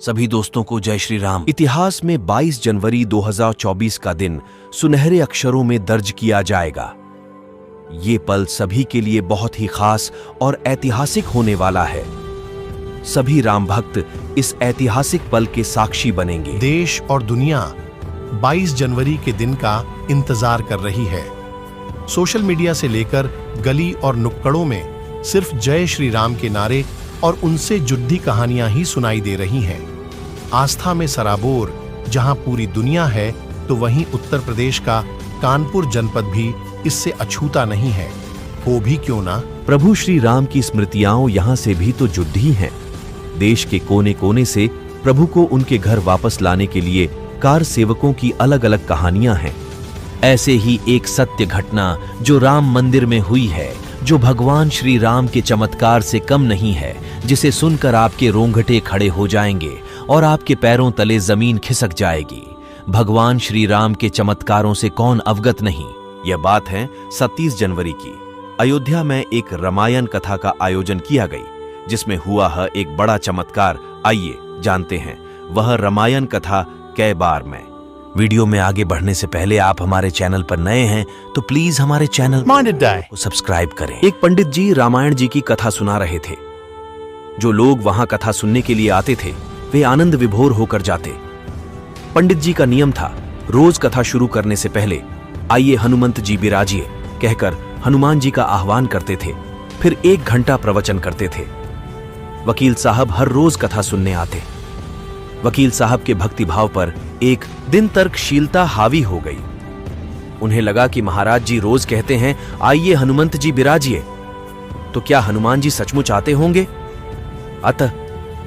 सभी दोस्तों को जय श्री राम। इतिहास में 22 जनवरी 2024 का दिन सुनहरे अक्षरों में दर्ज किया जाएगा। ये पल सभी के लिए बहुत ही खास और ऐतिहासिक होने वाला है। सभी राम भक्त इस ऐतिहासिक पल के साक्षी बनेंगे। देश और दुनिया 22 जनवरी के दिन का इंतजार कर रही है। सोशल मीडिया से लेकर गली और नुक्कड़ों में सिर्फ जय श्री राम के नारे और उनसे जुड़ी कहानियां ही सुनाई दे रही हैं। आस्था में सराबोर जहां पूरी दुनिया है, तो वहीं उत्तर प्रदेश का कानपुर जनपद भी इससे अछूता नहीं है। हो भी क्यों ना। प्रभु श्री राम की स्मृतियां यहां से भी तो जुड़ी हैं। देश के कोने कोने से प्रभु को उनके घर वापस लाने के लिए कार सेवकों की अलग अलग कहानियां हैं। ऐसे ही एक सत्य घटना जो राम मंदिर में हुई है, जो भगवान श्री राम के चमत्कार से कम नहीं है, जिसे सुनकर आपके रोंगटे खड़े हो जाएंगे और आपके पैरों तले जमीन खिसक जाएगी। भगवान श्री राम के चमत्कारों से कौन अवगत नहीं। यह बात है 27 जनवरी की। अयोध्या में एक रामायण कथा का आयोजन किया गई, जिसमें हुआ है एक बड़ा चमत्कार। आइए जानते हैं वह रामायण कथा कै बार में। वीडियो में आगे बढ़ने से पहले आप हमारे चैनल पर नए हैं तो प्लीज हमारे चैनल को सब्सक्राइब करें। एक पंडित जी रामायण जी की कथा सुना रहे थे। जो लोग वहां कथा सुनने के लिए आते थे वे आनंद विभोर होकर जाते। पंडित जी का नियम था, रोज कथा शुरू करने से पहले आइए हनुमंत जी बिराजिए कहकर हनुमान जी का आह्वान करते थे। फिर 1 घंटा प्रवचन करते थे। वकील साहब हर रोज कथा सुनने आते। वकील साहब के भक्ति भाव पर एक दिन तर्कशीलता हावी हो गई। उन्हें लगा कि महाराज जी रोज कहते हैं आइए हनुमंत जी बिराजिए, तो क्या हनुमान जी सचमुच आते होंगे। अतः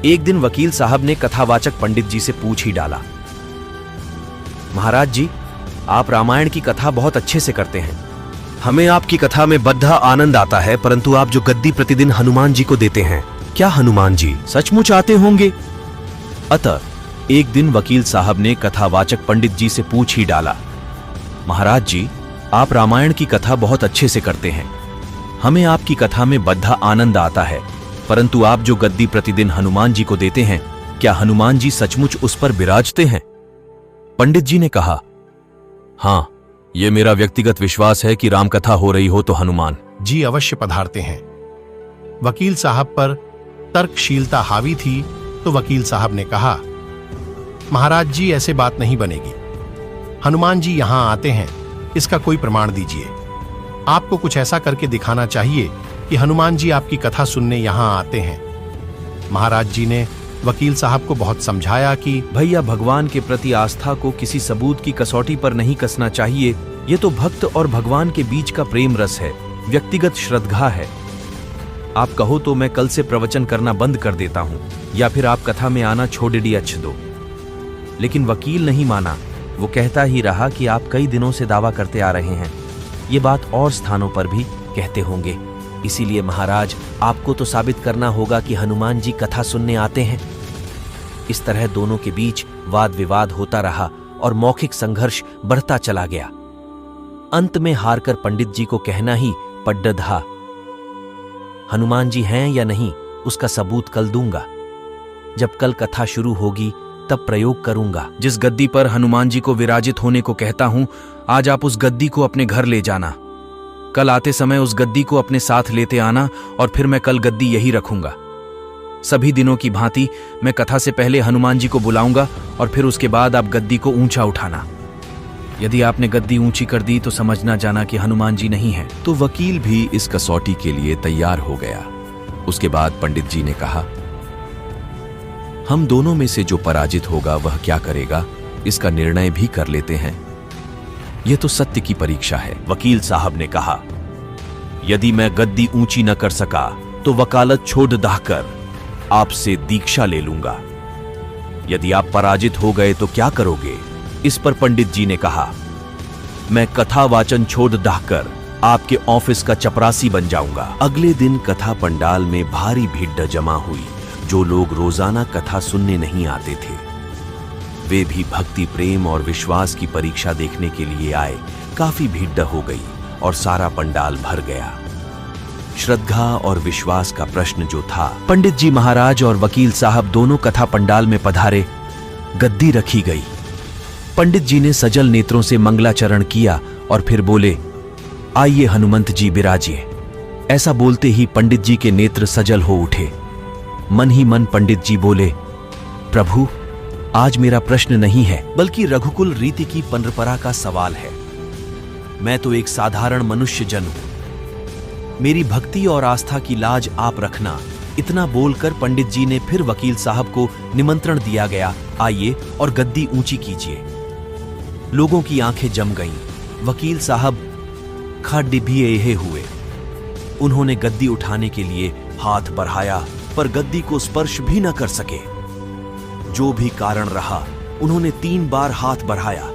एक दिन वकील साहब ने कथावाचक पंडित जी से पूछ ही डाला, महाराज जी आप रामायण की कथा बहुत अच्छे से करते हैं, हमें आपकी कथा में बद्धा आनंद आता है, परंतु आप जो गद्दी प्रतिदिन हनुमान जी को देते हैं, क्या हनुमान जी सचमुच आते होंगे। अतः एक दिन वकील साहब ने कथावाचक पंडित जी से पूछ ही डाला, महाराज जी आप रामायण की कथा बहुत अच्छे से करते हैं, हमें आपकी कथा में बद्धा आनंद आता है, परंतु आप जो गद्दी प्रतिदिन हनुमान जी को देते हैं, क्या हनुमान जी सचमुच उस पर विराजते हैं। पंडित जी ने कहा, हाँ यह मेरा व्यक्तिगत विश्वास है कि राम कथा हो रही हो तो हनुमान जी अवश्य पधारते हैं। वकील साहब पर तर्कशीलता हावी थी, तो वकील साहब ने कहा, महाराज जी ऐसे बात नहीं बनेगी, हनुमान जी यहां आते हैं, इसका कोई प्रमाण दीजिए। आपको कुछ ऐसा करके दिखाना चाहिए कि हनुमान जी आपकी कथा सुनने यहां आते हैं। महाराज जी ने वकील साहब को बहुत समझाया कि भैया भगवान के प्रति आस्था को किसी सबूत की कसौटी पर नहीं कसना चाहिए। ये तो भक्त और भगवान के बीच का प्रेम रस है, व्यक्तिगत श्रद्धा है। आप कहो तो मैं कल से प्रवचन करना बंद कर देता हूं, या फिर आप कथा में आना छोड़ दो। लेकिन वकील नहीं माना। वो कहता ही रहा कि आप कई दिनों से दावा करते आ रहे हैं, ये बात और स्थानों पर भी कहते होंगे, इसीलिए महाराज आपको तो साबित करना होगा कि हनुमान जी कथा सुनने आते हैं। इस तरह दोनों के बीच वाद विवाद होता रहा और मौखिक संघर्ष बढ़ता चला गया। अंत में हारकर पंडित जी को कहना ही पड्डधा, हनुमान जी हैं या नहीं उसका सबूत कल दूंगा। जब कल कथा शुरू होगी तब प्रयोग करूंगा। जिस गद्दी पर हनुमान जी को विराजित होने को कहता हूं, आज आप उस गद्दी को अपने घर ले जाना। कल आते समय उस गद्दी को अपने साथ लेते आना और फिर मैं कल गद्दी यही रखूंगा। सभी दिनों की भांति मैं कथा से पहले हनुमान जी को बुलाऊंगा और फिर उसके बाद आप गद्दी को ऊंचा उठाना। यदि आपने गद्दी ऊंची कर दी तो समझना जाना कि हनुमान जी नहीं है। तो वकील भी इस कसौटी के लिए तैयार हो गया। उसके बाद पंडित जी ने कहा, हम दोनों में से जो पराजित होगा वह क्या करेगा, इसका निर्णय भी कर लेते हैं। यह तो सत्य की परीक्षा है। वकील साहब ने कहा, यदि मैं गद्दी ऊंची न कर सका तो वकालत छोड़ दाकर आपसे दीक्षा ले लूंगा। यदि आप पराजित हो गए तो क्या करोगे। इस पर पंडित जी ने कहा, मैं कथा वाचन छोड़ दाकर आपके ऑफिस का चपरासी बन जाऊंगा। अगले दिन कथा पंडाल में भारी भीड़ जमा हुई। जो लोग रोजाना कथा सुनने नहीं आते थे, वे भी भक्ति प्रेम और विश्वास की परीक्षा देखने के लिए आए। काफी भीड़ हो गई और सारा पंडाल भर गया। श्रद्धा और विश्वास का प्रश्न जो था। पंडित जी महाराज और वकील साहब दोनों कथा पंडाल में पधारे। गद्दी रखी गई। पंडित जी ने सजल नेत्रों से मंगलाचरण किया और फिर बोले, आइए हनुमंत जी बिराजिए। ऐसा बोलते ही पंडित जी के नेत्र सजल हो उठे। मन ही मन पंडित जी बोले, प्रभु, आज मेरा प्रश्न नहीं है, बल्कि रघुकुल रीति की परंपरा का सवाल है। मैं तो एक साधारण मनुष्य जन हूं। मेरी भक्ति और आस्था की लाज आप रखना। इतना बोलकर पंडित जी ने फिर वकील साहब को निमंत्रण दिया गया, आइए और गद्दी ऊंची कीजिए। लोगों की आंखें जम गईं। वकील साहब खड़िभिये हुए। उन्होंने गद्दी उठाने के लिए हाथ बढ़ाया, पर गद्दी को स्पर्श भी न कर सके। जो भी कारण रहा, उन्होंने 3 बार हाथ बढ़ाया,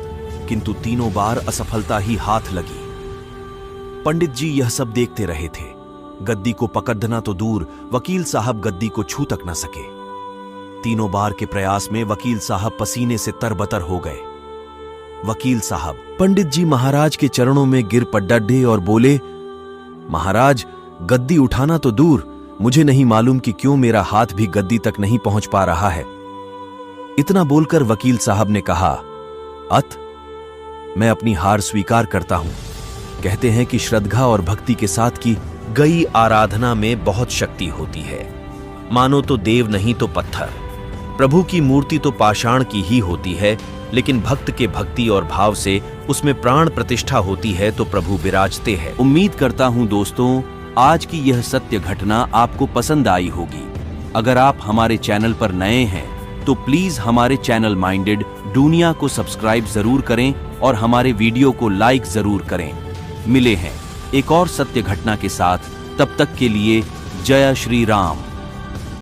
किंतु तीनों बार असफलता ही हाथ लगी। पंडित जी यह सब देखते रहे थे। गद्दी को पकड़ना तो दूर, वकील साहब गद्दी को छू तक न सके। तीनों बार के प्रयास में वकील साहब पसीने से तरबतर हो गए। वकील साहब पंडित जी महाराज के चरणों में गिर पड़े और बोले, महाराज, गद्दी उठाना तो दूर, मुझे नहीं मालूम कि क्यों मेरा हाथ भी गद्दी तक नहीं पहुंच पा रहा है। इतना बोलकर वकील साहब ने कहा, अत मैं अपनी हार स्वीकार करता हूं। कहते हैं कि श्रद्धा और भक्ति के साथ की गई आराधना में बहुत शक्ति होती है। मानो तो देव नहीं तो पत्थर। प्रभु की मूर्ति तो पाषाण की ही होती है, लेकिन भक्त के भक्ति और भाव से उसमें प्राण प्रतिष्ठा होती है तो प्रभु विराजते हैं। उम्मीद करता हूं दोस्तों, आज की यह सत्य घटना आपको पसंद आई होगी। अगर आप हमारे चैनल पर नए हैं तो प्लीज हमारे चैनल माइंडेड दुनिया को सब्सक्राइब जरूर करें और हमारे वीडियो को लाइक जरूर करें। मिले हैं एक और सत्य घटना के साथ, तब तक के लिए जय श्री राम।